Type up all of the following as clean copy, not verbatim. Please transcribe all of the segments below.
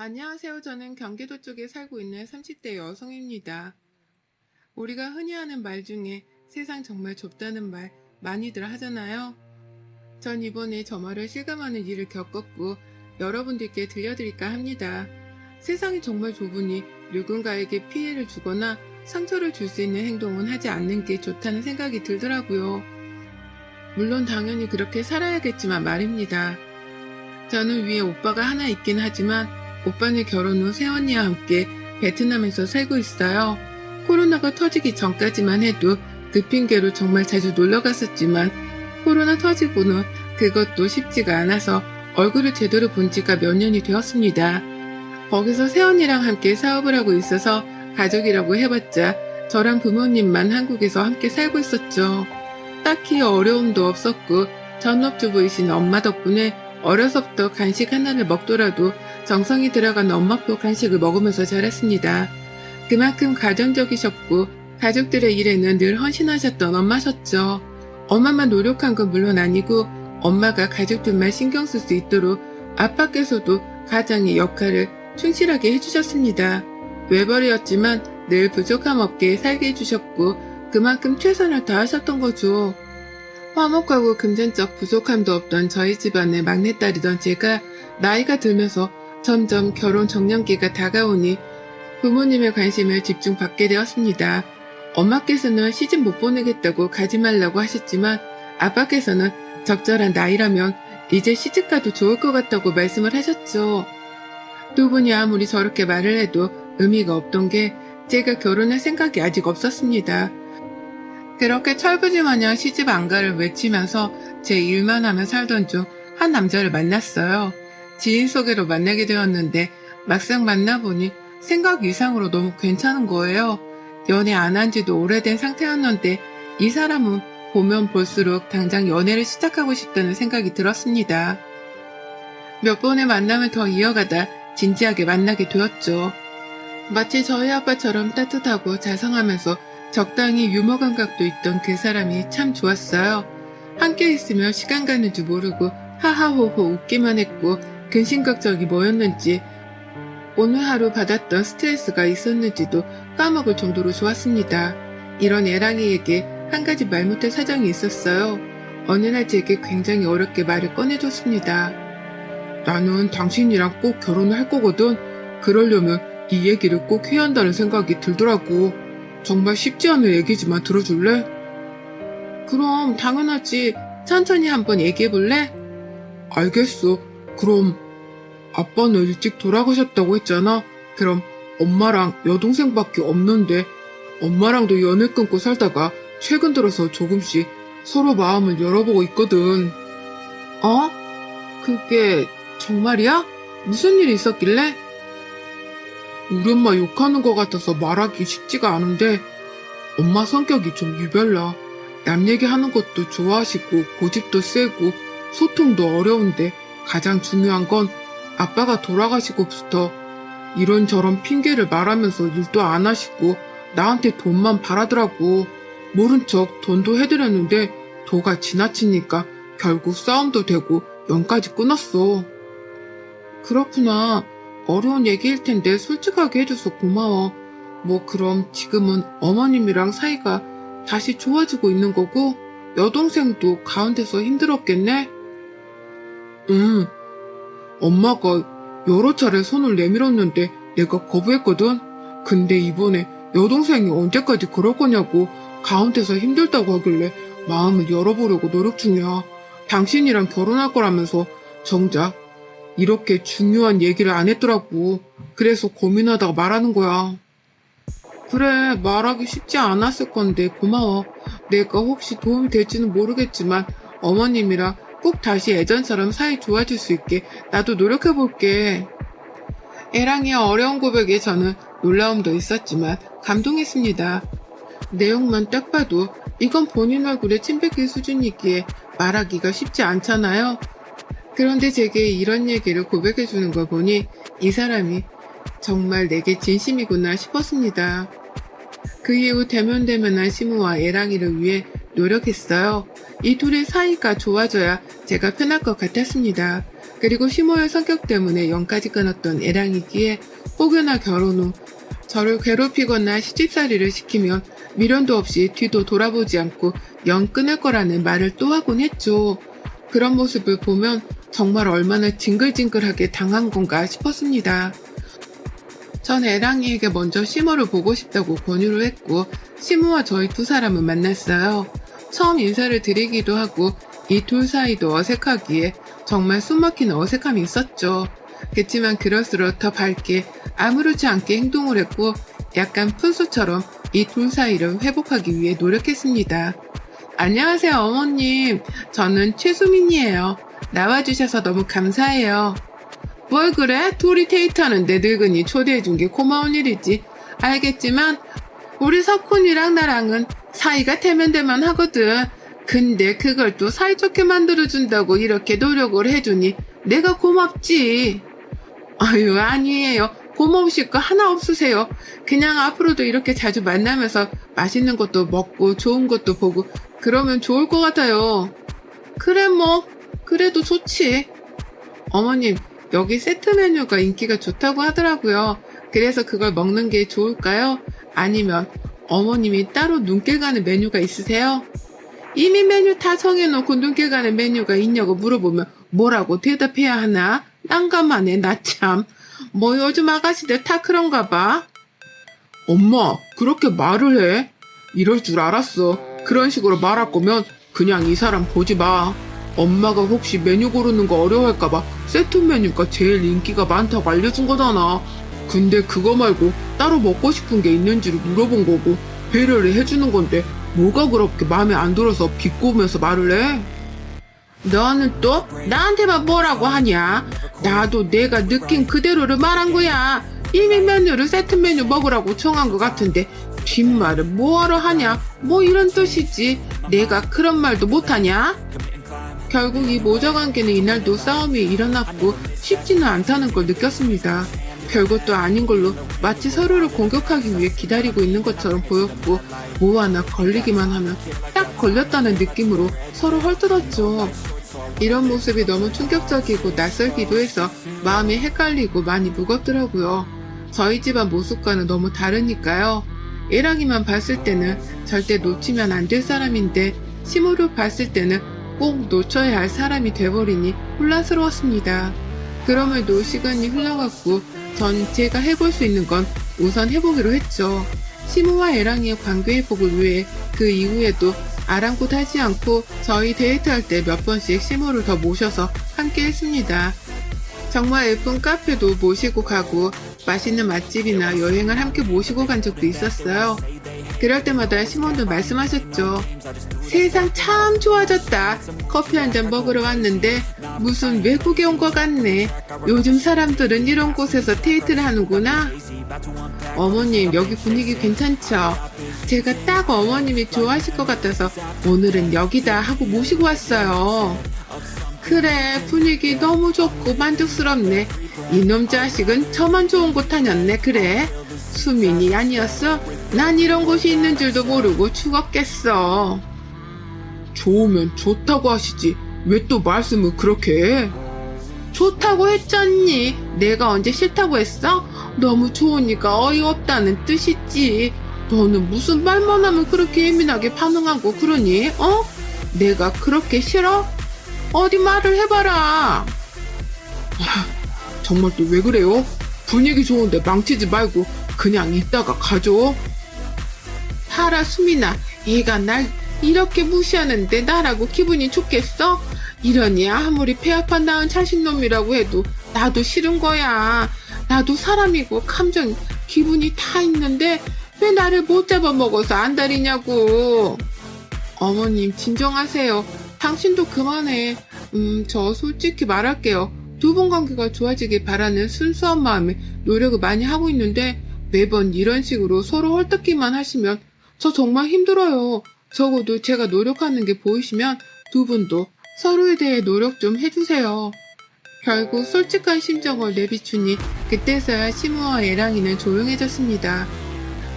안녕하세요. 저는 경기도 쪽에 살고 있는 30대 여성입니다. 우리가 흔히 하는 말 중에 세상 정말 좁다는 말 많이들 하잖아요. 전 이번에 저 말을 실감하는 일을 겪었고 여러분들께 들려드릴까 합니다. 세상이 정말 좁으니 누군가에게 피해를 주거나 상처를 줄 수 있는 행동은 하지 않는 게 좋다는 생각이 들더라고요. 물론 당연히 그렇게 살아야겠지만 말입니다. 저는 위에 오빠가 하나 있긴 하지만 오빠는 결혼 후 새언니와 함께 베트남에서 살고 있어요. 코로나가 터지기 전까지만 해도 그 핑계로 정말 자주 놀러 갔었지만 코로나 터지고는 그것도 쉽지가 않아서 얼굴을 제대로 본 지가 몇 년이 되었습니다. 거기서 새언니랑 함께 사업을 하고 있어서 가족이라고 해봤자 저랑 부모님만 한국에서 함께 살고 있었죠. 딱히 어려움도 없었고 전업주부이신 엄마 덕분에 어려서부터 간식 하나를 먹더라도 정성이 들어간 엄마표 간식을 먹으면서 자랐습니다. 그만큼 가정적이셨고 가족들의 일에는 늘 헌신하셨던 엄마셨죠. 엄마만 노력한 건 물론 아니고 엄마가 가족들만 신경 쓸 수 있도록 아빠께서도 가장의 역할을 충실하게 해주셨습니다. 외벌이였지만 늘 부족함 없게 살게 해주셨고 그만큼 최선을 다하셨던 거죠. 화목하고 금전적 부족함도 없던 저희 집안의 막내딸이던 제가 나이가 들면서 점점 결혼 정년기가 다가오니 부모님의 관심을 집중받게 되었습니다. 엄마께서는 시집 못 보내겠다고 가지 말라고 하셨지만 아빠께서는 적절한 나이라면 이제 시집가도 좋을 것 같다고 말씀을 하셨죠. 두 분이 아무리 저렇게 말을 해도 의미가 없던 게 제가 결혼할 생각이 아직 없었습니다. 그렇게 철부지 마냥 시집 안 가를 외치면서 제 일만 하며 살던 중 한 남자를 만났어요. 지인 소개로 만나게 되었는데 막상 만나보니 생각 이상으로 너무 괜찮은 거예요. 연애 안 한 지도 오래된 상태였는데 이 사람은 보면 볼수록 당장 연애를 시작하고 싶다는 생각이 들었습니다. 몇 번의 만남을 더 이어가다 진지하게 만나게 되었죠. 마치 저희 아빠처럼 따뜻하고 자상하면서 적당히 유머 감각도 있던 그 사람이 참 좋았어요. 함께 있으면 시간 가는 줄 모르고 하하호호 웃기만 했고 근심걱정이 뭐였는지 오늘 하루 받았던 스트레스가 있었는지도 까먹을 정도로 좋았습니다. 이런 애랑이에게 한 가지 말 못할 사정이 있었어요. 어느 날 제게 굉장히 어렵게 말을 꺼내줬습니다. 나는 당신이랑 꼭 결혼을 할 거거든. 그러려면 이 얘기를 꼭 해야 한다는 생각이 들더라고. 정말 쉽지 않은 얘기지만 들어줄래? 그럼 당연하지. 천천히 한번 얘기해볼래? 알겠어. 그럼 아빠는 일찍 돌아가셨다고 했잖아. 그럼 엄마랑 여동생밖에 없는데 엄마랑도 연을 끊고 살다가 최근 들어서 조금씩 서로 마음을 열어보고 있거든. 어? 그게 정말이야? 무슨 일이 있었길래? 우리 엄마 욕하는 것 같아서 말하기 쉽지가 않은데 엄마 성격이 좀 유별나. 남 얘기하는 것도 좋아하시고 고집도 세고 소통도 어려운데 가장 중요한 건 아빠가 돌아가시고부터 이런저런 핑계를 말하면서 일도 안 하시고 나한테 돈만 바라더라고. 모른 척 돈도 해드렸는데 도가 지나치니까 결국 싸움도 되고 연까지 끊었어. 그렇구나. 어려운 얘기일 텐데 솔직하게 해줘서 고마워. 뭐 그럼 지금은 어머님이랑 사이가 다시 좋아지고 있는 거고 여동생도 가운데서 힘들었겠네? 엄마가 여러 차례 손을 내밀었는데 내가 거부했거든? 근데 이번에 여동생이 언제까지 그럴 거냐고 가운데서 힘들다고 하길래 마음을 열어보려고 노력 중이야. 당신이랑 결혼할 거라면서 정작 이렇게 중요한 얘기를 안 했더라고. 그래서 고민하다가 말하는 거야. 그래, 말하기 쉽지 않았을 건데 고마워. 내가 혹시 도움이 될지는 모르겠지만 어머님이랑 꼭 다시 예전처럼 사이 좋아질 수 있게 나도 노력해볼게. 애랑이의 어려운 고백에 저는 놀라움도 있었지만 감동했습니다. 내용만 딱 봐도 이건 본인 얼굴에 침 뱉길 수준이기에 말하기가 쉽지 않잖아요. 그런데 제게 이런 얘기를 고백해주는 걸 보니 이 사람이 정말 내게 진심이구나 싶었습니다. 그 이후 대면대면한 시무와 애랑이를 위해 노력했어요. 이 둘의 사이가 좋아져야 제가 편할 것 같았습니다. 그리고 시모의 성격 때문에 연까지 끊었던 애랑이기에 혹여나 결혼 후 저를 괴롭히거나 시집살이를 시키면 미련도 없이 뒤도 돌아보지 않고 연 끊을 거라는 말을 또 하곤 했죠. 그런 모습을 보면 정말 얼마나 징글징글하게 당한 건가 싶었습니다. 전 애랑이에게 먼저 시모를 보고 싶다고 권유를 했고 시모와 저희 두 사람은 만났어요. 처음 인사를 드리기도 하고 이 둘 사이도 어색하기에 정말 숨막히는 어색함이 있었죠. 그치만 그럴수록 더 밝게 아무렇지 않게 행동을 했고 약간 푼수처럼 이 둘 사이를 회복하기 위해 노력했습니다. 안녕하세요 어머님. 저는 최수민이에요. 나와주셔서 너무 감사해요. 뭘 그래? 둘이 데이트하는데 늙은이 초대해준 게 고마운 일이지. 알겠지만 우리 석훈이랑 나랑은 사이가 대면대면 하거든. 근데 그걸 또 사이좋게 만들어준다고 이렇게 노력을 해주니 내가 고맙지. 아유 아니에요. 고마우실 거 하나 없으세요. 그냥 앞으로도 이렇게 자주 만나면서 맛있는 것도 먹고 좋은 것도 보고 그러면 좋을 것 같아요. 그래 뭐 그래도 좋지. 어머님 여기 세트 메뉴가 인기가 좋다고 하더라고요. 그래서 그걸 먹는 게 좋을까요? 아니면 어머님이 따로 눈길 가는 메뉴가 있으세요? 이미 메뉴 다 정해놓고 눈길 가는 메뉴가 있냐고 물어보면 뭐라고 대답해야 하나? 난감하네 나 참. 뭐 요즘 아가씨들 다 그런가 봐. 엄마 그렇게 말을 해? 이럴 줄 알았어. 그런 식으로 말할 거면 그냥 이 사람 보지 마. 엄마가 혹시 메뉴 고르는 거 어려워할까봐 세트 메뉴가 제일 인기가 많다고 알려준 거잖아. 근데 그거 말고 따로 먹고 싶은 게 있는지를 물어본 거고 배려를 해주는 건데 뭐가 그렇게 마음에 안 들어서 비꼬면서 말을 해? 너는 또 나한테만 뭐라고 하냐? 나도 내가 느낀 그대로를 말한 거야. 이미 메뉴를 세트 메뉴 먹으라고 정한 것 같은데 뒷말을 뭐하러 하냐? 뭐 이런 뜻이지. 내가 그런 말도 못하냐? 결국 이 모자 관계는 이날도 싸움이 일어났고 쉽지는 않다는 걸 느꼈습니다. 별것도 아닌 걸로 마치 서로를 공격하기 위해 기다리고 있는 것처럼 보였고 뭐 하나 걸리기만 하면 딱 걸렸다는 느낌으로 서로 헐뜯었죠. 이런 모습이 너무 충격적이고 낯설기도 해서 마음이 헷갈리고 많이 무겁더라고요. 저희 집안 모습과는 너무 다르니까요. 애랑이만 봤을 때는 절대 놓치면 안 될 사람인데 시모를 봤을 때는 꼭 놓쳐야 할 사람이 돼버리니 혼란스러웠습니다. 그럼에도 시간이 흘러갔고 전 제가 해볼 수 있는 건 우선 해보기로 했죠. 시모와 애랑이의 관계 회복을 위해 그 이후에도 아랑곳하지 않고 저희 데이트할 때 몇 번씩 시모를 더 모셔서 함께 했습니다. 정말 예쁜 카페도 모시고 가고 맛있는 맛집이나 여행을 함께 모시고 간 적도 있었어요. 그럴 때마다 시모는 말씀하셨죠. 세상 참 좋아졌다. 커피 한 잔 먹으러 왔는데 무슨 외국에 온 것 같네. 요즘 사람들은 이런 곳에서 데이트를 하는구나. 어머님 여기 분위기 괜찮죠? 제가 딱 어머님이 좋아하실 것 같아서 오늘은 여기다 하고 모시고 왔어요. 그래 분위기 너무 좋고 만족스럽네. 이놈 자식은 저만 좋은 곳 다녔네. 그래 수민이 아니었어? 난 이런 곳이 있는 줄도 모르고 죽었겠어. 좋으면 좋다고 하시지 왜 또 말씀을 그렇게 해? 좋다고 했잖니. 내가 언제 싫다고 했어? 너무 좋으니까 어이없다는 뜻이지. 너는 무슨 말만 하면 그렇게 예민하게 반응하고 그러니? 어? 내가 그렇게 싫어? 어디 말을 해봐라. 정말 또 왜 그래요? 분위기 좋은데 망치지 말고 그냥 이따가 가죠. 하라 수민아, 얘가 날 이렇게 무시하는데 나라고 기분이 좋겠어? 이러니 아무리 폐합한 낳은 자식놈이라고 해도 나도 싫은 거야. 나도 사람이고 감정, 기분이 다 있는데 왜 나를 못 잡아먹어서 안달이냐고. 어머님 진정하세요. 당신도 그만해. 저 솔직히 말할게요. 두 분 관계가 좋아지길 바라는 순수한 마음에 노력을 많이 하고 있는데 매번 이런 식으로 서로 헐뜯기만 하시면 저 정말 힘들어요. 적어도 제가 노력하는 게 보이시면 두 분도 서로에 대해 노력 좀 해주세요. 결국 솔직한 심정을 내비추니 그때서야 시모와 애랑이는 조용해졌습니다.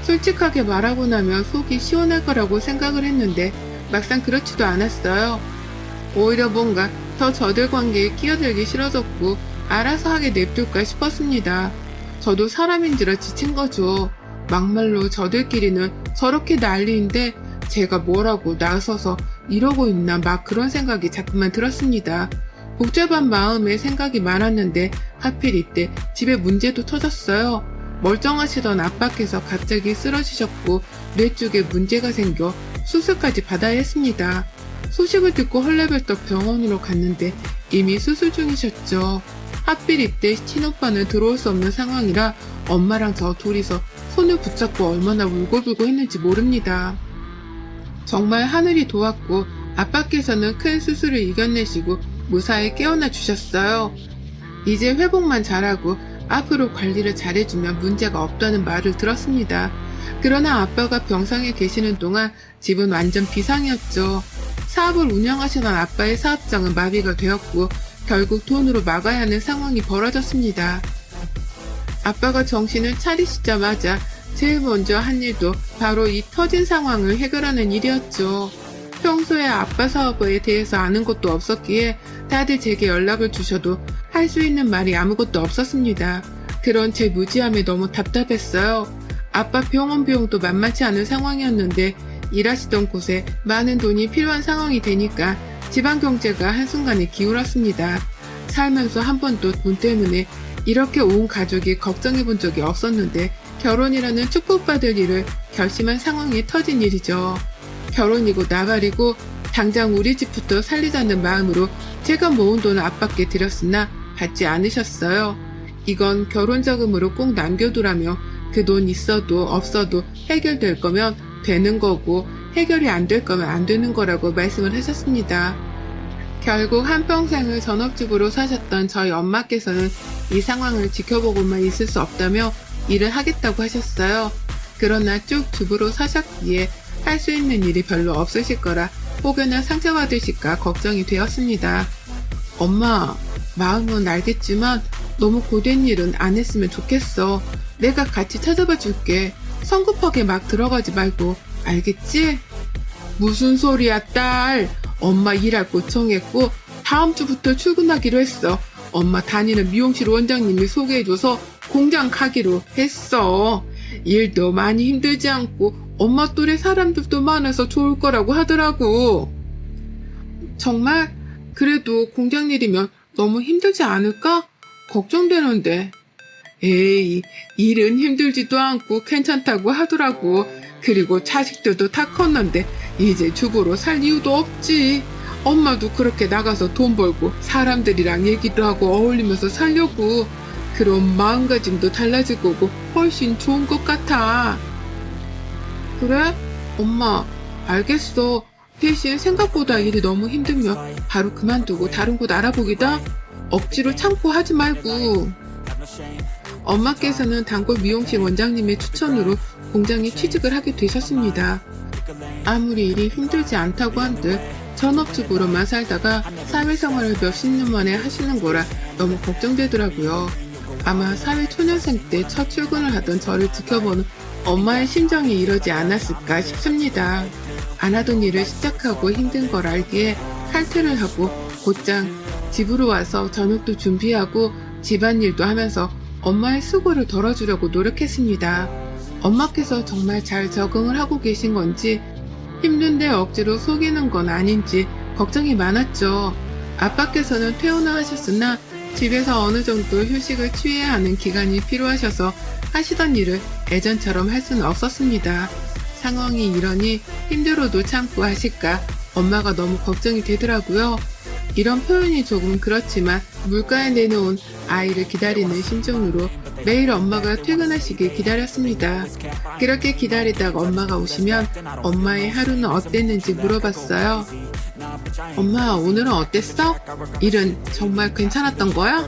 솔직하게 말하고 나면 속이 시원할 거라고 생각을 했는데 막상 그렇지도 않았어요. 오히려 뭔가 더 저들 관계에 끼어들기 싫어졌고 알아서 하게 냅둘까 싶었습니다. 저도 사람인지라 지친 거죠. 막말로 저들끼리는 저렇게 난리인데 제가 뭐라고 나서서 이러고 있나 막 그런 생각이 자꾸만 들었습니다. 복잡한 마음에 생각이 많았는데 하필 이때 집에 문제도 터졌어요. 멀쩡하시던 아빠께서 갑자기 쓰러지셨고 뇌 쪽에 문제가 생겨 수술까지 받아야 했습니다. 소식을 듣고 헐레벌떡 병원으로 갔는데 이미 수술 중이셨죠. 하필 이때 친오빠는 들어올 수 없는 상황이라 엄마랑 저 둘이서 손을 붙잡고 얼마나 울고불고 했는지 모릅니다. 정말 하늘이 도왔고 아빠께서는 큰 수술을 이겨내시고 무사히 깨어나 주셨어요. 이제 회복만 잘하고 앞으로 관리를 잘해주면 문제가 없다는 말을 들었습니다. 그러나 아빠가 병상에 계시는 동안 집은 완전 비상이었죠. 사업을 운영하시던 아빠의 사업장은 마비가 되었고 결국 돈으로 막아야 하는 상황이 벌어졌습니다. 아빠가 정신을 차리시자마자 제일 먼저 한 일도 바로 이 터진 상황을 해결하는 일이었죠. 평소에 아빠 사업에 대해서 아는 것도 없었기에 다들 제게 연락을 주셔도 할 수 있는 말이 아무것도 없었습니다. 그런 제 무지함에 너무 답답했어요. 아빠 병원 비용도 만만치 않은 상황이었는데 일하시던 곳에 많은 돈이 필요한 상황이 되니까 집안 경제가 한순간에 기울었습니다. 살면서 한 번도 돈 때문에 이렇게 온 가족이 걱정해 본 적이 없었는데 결혼이라는 축복받을 일을 결심한 상황이 터진 일이죠. 결혼이고 나발이고 당장 우리 집부터 살리자는 마음으로 제가 모은 돈을 아빠께 드렸으나 받지 않으셨어요. 이건 결혼자금으로 꼭 남겨두라며 그 돈 있어도 없어도 해결될 거면 되는 거고 해결이 안 될 거면 안 되는 거라고 말씀을 하셨습니다. 결국 한평생을 전업주부로 사셨던 저희 엄마께서는 이 상황을 지켜보고만 있을 수 없다며 일을 하겠다고 하셨어요. 그러나 쭉 주부로 사셨기에 할 수 있는 일이 별로 없으실 거라 혹여나 상처받으실까 걱정이 되었습니다. 엄마, 마음은 알겠지만 너무 고된 일은 안 했으면 좋겠어. 내가 같이 찾아봐 줄게. 성급하게 막 들어가지 말고, 알겠지? 무슨 소리야, 딸. 엄마 일할 곳 정했고 다음 주부터 출근하기로 했어. 엄마 다니는 미용실 원장님이 소개해줘서 공장 가기로 했어. 일도 많이 힘들지 않고 엄마 또래 사람들도 많아서 좋을 거라고 하더라고. 정말? 그래도 공장 일이면 너무 힘들지 않을까? 걱정되는데. 에이, 일은 힘들지도 않고 괜찮다고 하더라고. 그리고 자식들도 다 컸는데 이제 주부로 살 이유도 없지. 엄마도 그렇게 나가서 돈 벌고 사람들이랑 얘기도 하고 어울리면서 살려고. 그럼 마음가짐도 달라질 거고 훨씬 좋은 것 같아. 그래? 엄마, 알겠어. 대신 생각보다 일이 너무 힘들면 바로 그만두고 다른 곳 알아보기다. 억지로 참고 하지 말고. 엄마께서는 단골 미용실 원장님의 추천으로 공장에 취직을 하게 되셨습니다. 아무리 일이 힘들지 않다고 한들 전업주부로만 살다가 사회생활을 몇십 년 만에 하시는 거라 너무 걱정되더라고요. 아마 사회초년생 때 첫 출근을 하던 저를 지켜보는 엄마의 심정이 이러지 않았을까 싶습니다. 안 하던 일을 시작하고 힘든 걸 알기에 칼퇴를 하고 곧장 집으로 와서 저녁도 준비하고 집안일도 하면서 엄마의 수고를 덜어주려고 노력했습니다. 엄마께서 정말 잘 적응을 하고 계신 건지 힘든데 억지로 속이는 건 아닌지 걱정이 많았죠. 아빠께서는 퇴원을 하셨으나 집에서 어느 정도 휴식을 취해야 하는 기간이 필요하셔서 하시던 일을 예전처럼 할 수는 없었습니다. 상황이 이러니 힘들어도 참고 하실까 엄마가 너무 걱정이 되더라고요. 이런 표현이 조금 그렇지만 물가에 내놓은 아이를 기다리는 심정으로 매일 엄마가 퇴근하시길 기다렸습니다. 그렇게 기다리다가 엄마가 오시면 엄마의 하루는 어땠는지 물어봤어요. 엄마, 오늘은 어땠어? 일은 정말 괜찮았던 거야?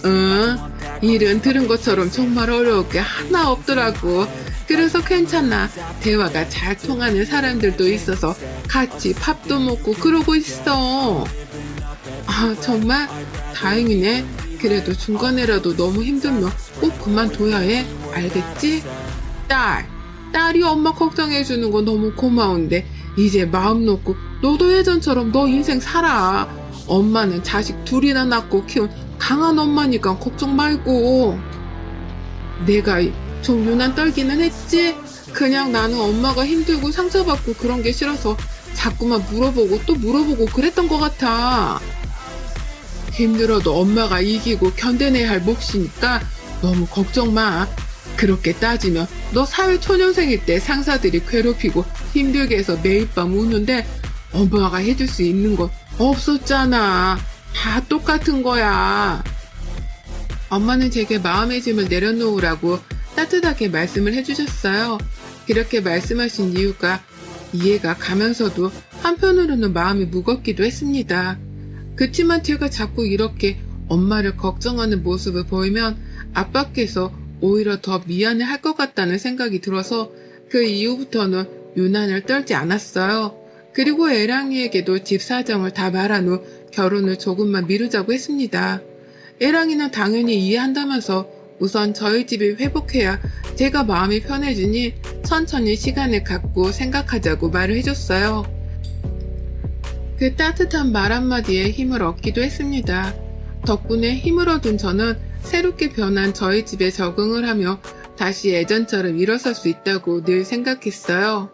응, 일은 들은 것처럼 정말 어려울 게 하나 없더라고. 그래서 괜찮아. 대화가 잘 통하는 사람들도 있어서 같이 밥도 먹고 그러고 있어. 아, 정말 다행이네. 그래도 중간에라도 너무 힘들면 꼭 그만둬야 해. 알겠지? 딸이 엄마 걱정해주는 거 너무 고마운데 이제 마음 놓고 너도 예전처럼 너 인생 살아. 엄마는 자식 둘이나 낳고 키운 강한 엄마니까 걱정 말고. 내가 좀 유난 떨기는 했지? 그냥 나는 엄마가 힘들고 상처받고 그런 게 싫어서 자꾸만 물어보고 또 물어보고 그랬던 것 같아. 힘들어도 엄마가 이기고 견뎌내야 할 몫이니까 너무 걱정 마. 그렇게 따지면 너 사회 초년생일 때 상사들이 괴롭히고 힘들게 해서 매일 밤 우는데 엄마가 해줄 수 있는 건 없었잖아. 다 똑같은 거야. 엄마는 제게 마음의 짐을 내려놓으라고 따뜻하게 말씀을 해주셨어요. 그렇게 말씀하신 이유가 이해가 가면서도 한편으로는 마음이 무겁기도 했습니다. 그치만 제가 자꾸 이렇게 엄마를 걱정하는 모습을 보이면 아빠께서 오히려 더 미안해 할 것 같다는 생각이 들어서 그 이후부터는 유난을 떨지 않았어요. 그리고 애랑이에게도 집 사정을 다 말한 후 결혼을 조금만 미루자고 했습니다. 애랑이는 당연히 이해한다면서 우선 저희 집이 회복해야 제가 마음이 편해지니 천천히 시간을 갖고 생각하자고 말을 해줬어요. 그 따뜻한 말 한마디에 힘을 얻기도 했습니다. 덕분에 힘을 얻은 저는 새롭게 변한 저희 집에 적응을 하며 다시 예전처럼 일어설 수 있다고 늘 생각했어요.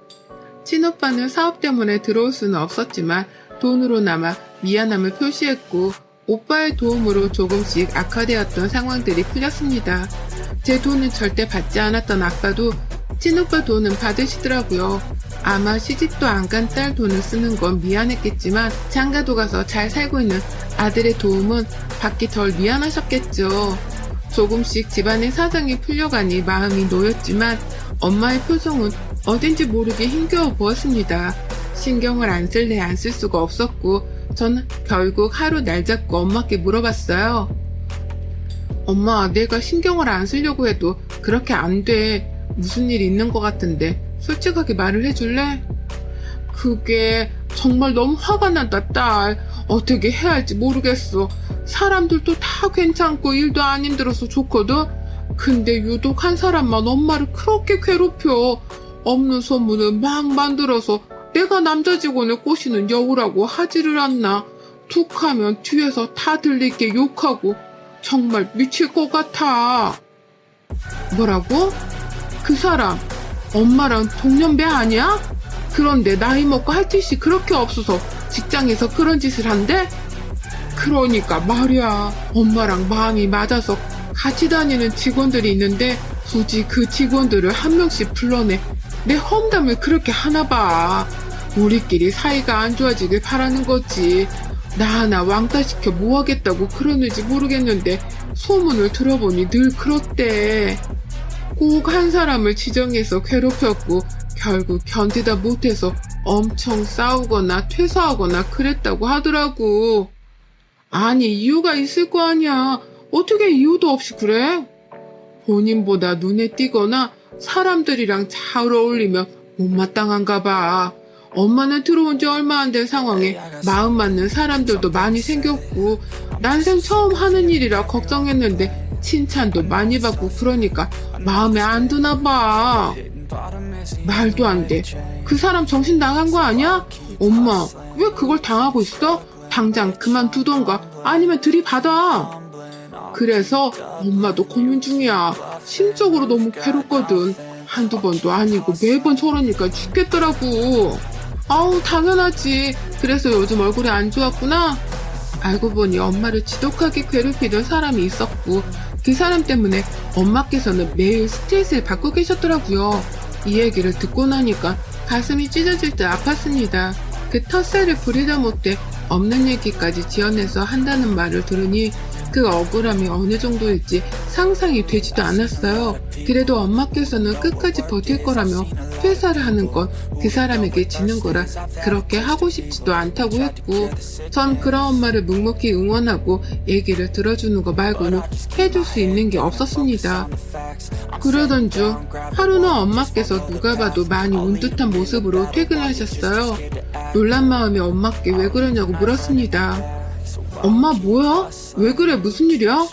친오빠는 사업 때문에 들어올 수는 없었지만 돈으로나마 미안함을 표시했고 오빠의 도움으로 조금씩 악화되었던 상황들이 풀렸습니다. 제 돈은 절대 받지 않았던 아빠도 친오빠 돈은 받으시더라고요. 아마 시집도 안 간 딸 돈을 쓰는 건 미안했겠지만 장가도 가서 잘 살고 있는 아들의 도움은 받기 덜 미안하셨겠죠. 조금씩 집안의 사정이 풀려가니 마음이 놓였지만 엄마의 표정은 어딘지 모르게 힘겨워 보였습니다. 신경을 안 쓸래 안 쓸 수가 없었고 전 결국 하루 날 잡고 엄마께 물어봤어요. 엄마, 내가 신경을 안 쓰려고 해도 그렇게 안 돼. 무슨 일 있는 것 같은데 솔직하게 말을 해줄래? 그게 정말 너무 화가 난다, 딸. 어떻게 해야 할지 모르겠어. 사람들도 다 괜찮고 일도 안 힘들어서 좋거든. 근데 유독 한 사람만 엄마를 그렇게 괴롭혀. 없는 소문을 막 만들어서 내가 남자 직원을 꼬시는 여우라고 하지를 않나. 툭 하면 뒤에서 다 들리게 욕하고 정말 미칠 것 같아. 뭐라고? 그 사람 엄마랑 동년배 아니야? 그런데 나이 먹고 할 짓이 그렇게 없어서 직장에서 그런 짓을 한대? 그러니까 말이야. 엄마랑 마음이 맞아서 같이 다니는 직원들이 있는데 굳이 그 직원들을 한 명씩 불러내 내 험담을 그렇게 하나 봐. 우리끼리 사이가 안 좋아지길 바라는 거지. 나 하나 왕따시켜 뭐 하겠다고 그러는지 모르겠는데 소문을 들어보니 늘 그렇대. 꼭 한 사람을 지정해서 괴롭혔고 결국 견디다 못해서 엄청 싸우거나 퇴사하거나 그랬다고 하더라고. 아니, 이유가 있을 거 아니야. 어떻게 이유도 없이 그래? 본인보다 눈에 띄거나 사람들이랑 잘 어울리면 못마땅한가 봐. 엄마는 들어온 지 얼마 안 된 상황에 마음 맞는 사람들도 많이 생겼고 난생 처음 하는 일이라 걱정했는데 칭찬도 많이 받고 그러니까 마음에 안 드나 봐. 말도 안 돼. 그 사람 정신 나간 거 아니야? 엄마, 왜 그걸 당하고 있어? 당장 그만두던가 아니면 들이받아. 그래서 엄마도 고민 중이야. 심적으로 너무 괴롭거든. 한두 번도 아니고 매번 저러니까 죽겠더라고. 아우, 당연하지. 그래서 요즘 얼굴이 안 좋았구나. 알고 보니 엄마를 지독하게 괴롭히던 사람이 있었고 그 사람 때문에 엄마께서는 매일 스트레스를 받고 계셨더라고요. 이 얘기를 듣고 나니까 가슴이 찢어질 듯 아팠습니다. 그 텃세를 부리다 못해 없는 얘기까지 지어내서 한다는 말을 들으니 그 억울함이 어느 정도일지 상상이 되지도 않았어요. 그래도 엄마께서는 끝까지 버틸 거라며 퇴사를 하는 건 그 사람에게 지는 거라 그렇게 하고 싶지도 않다고 했고 전 그런 엄마를 묵묵히 응원하고 얘기를 들어주는 거 말고는 해줄 수 있는 게 없었습니다. 그러던 중 하루는 엄마께서 누가 봐도 많이 운 듯한 모습으로 퇴근하셨어요. 놀란 마음에 엄마께 왜 그러냐고 물었습니다. 엄마, 뭐야? 왜 그래? 무슨 일이야?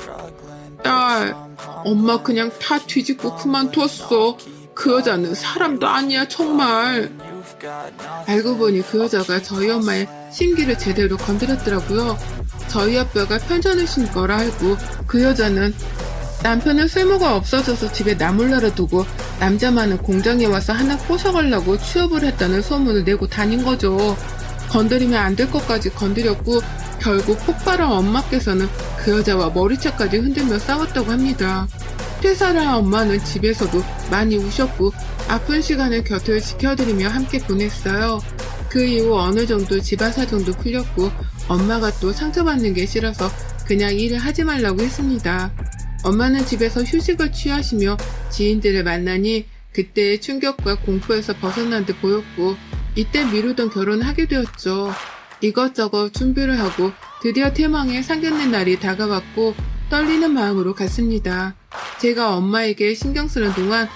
딸, 엄마 그냥 다 뒤집고 그만뒀어. 그 여자는 사람도 아니야, 정말. 알고 보니 그 여자가 저희 엄마의 심기를 제대로 건드렸더라고요. 저희 아빠가 편찮으신 걸 알고 그 여자는 남편은 쓸모가 없어져서 집에 나몰라라 두고 남자 많은 공장에 와서 하나 꼬셔가려고 취업을 했다는 소문을 내고 다닌 거죠. 건드리면 안 될 것까지 건드렸고 결국 폭발한 엄마께서는 그 여자와 머리채까지 흔들며 싸웠다고 합니다. 퇴사를 한 엄마는 집에서도 많이 우셨고 아픈 시간을 곁을 지켜드리며 함께 보냈어요. 그 이후 어느 정도 집안 사정도 풀렸고 엄마가 또 상처받는 게 싫어서 그냥 일을 하지 말라고 했습니다. 엄마는 집에서 휴식을 취하시며 지인들을 만나니 그때의 충격과 공포에서 벗어난 듯 보였고 이때 미루던 결혼을 하게 되었죠. 이것저것 준비를 하고 드디어 태망의 상견례 날이 다가왔고 떨리는 마음으로 갔습니다. 제가 엄마에게 신경 쓰는 동안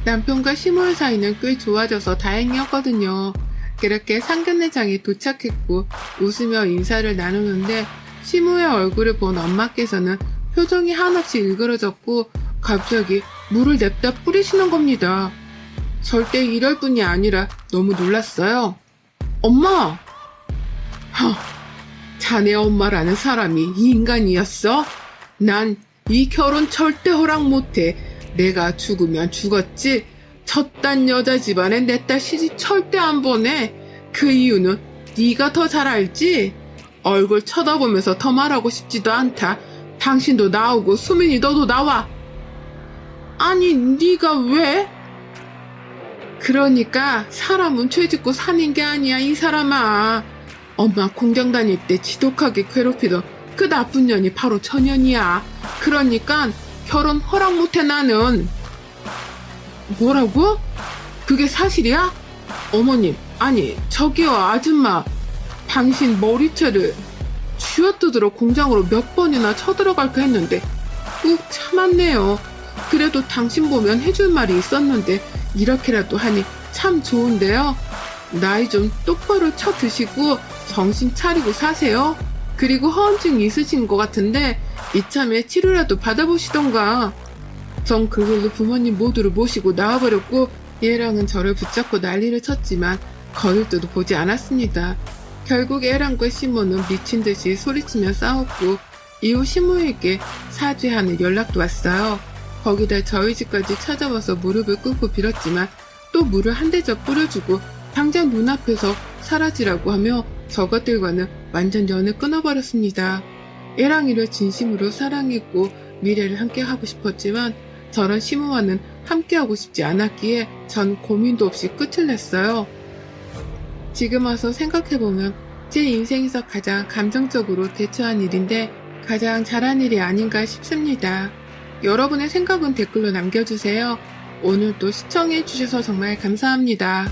남편과 시모의 사이는 꽤 좋아져서 다행이었거든요. 그렇게 상견례장에 도착했고 웃으며 인사를 나누는데 시모의 얼굴을 본 엄마께서는 표정이 한없이 일그러졌고 갑자기 물을 냅다 뿌리시는 겁니다. 절대 이럴 뿐이 아니라 너무 놀랐어요. 엄마! 자네 엄마라는 사람이 이 인간이었어? 난 이 결혼 절대 허락 못해. 내가 죽으면 죽었지. 저딴 여자 집안에 내 딸 시집 절대 안 보내. 그 이유는 네가 더 잘 알지? 얼굴 쳐다보면서 더 말하고 싶지도 않다. 당신도 나오고 수민이 너도 나와. 아니 네가 왜? 그러니까 사람은 죄 짓고 사는 게 아니야 이 사람아. 엄마 공장 다닐 때 지독하게 괴롭히던 그 나쁜 년이 바로 저 년이야. 그러니까 결혼 허락 못해 나는. 뭐라고? 그게 사실이야? 어머님, 아니 저기요 아줌마. 당신 머리채를 쥐어뜯으러 공장으로 몇 번이나 쳐들어갈까 했는데 꾹 참았네요. 그래도 당신 보면 해줄 말이 있었는데 이렇게라도 하니 참 좋은데요. 나이 좀 똑바로 쳐 드시고 정신 차리고 사세요. 그리고 허언증 있으신 것 같은데 이참에 치료라도 받아보시던가. 전 그걸로 부모님 모두를 모시고 나와버렸고 얘랑은 저를 붙잡고 난리를 쳤지만 거들떠도 보지 않았습니다. 결국 애랑과 시모는 미친 듯이 소리치며 싸웠고 이후 시모에게 사죄하는 연락도 왔어요. 거기다 저희 집까지 찾아와서 무릎을 꿇고 빌었지만 또 물을 한 대접 뿌려주고 당장 눈앞에서 사라지라고 하며 저것들과는 완전 연을 끊어버렸습니다. 애랑이를 진심으로 사랑했고 미래를 함께하고 싶었지만 저런 시모와는 함께하고 싶지 않았기에 전 고민도 없이 끝을 냈어요. 지금 와서 생각해보면 제 인생에서 가장 감정적으로 대처한 일인데 가장 잘한 일이 아닌가 싶습니다. 여러분의 생각은 댓글로 남겨주세요. 오늘도 시청해주셔서 정말 감사합니다.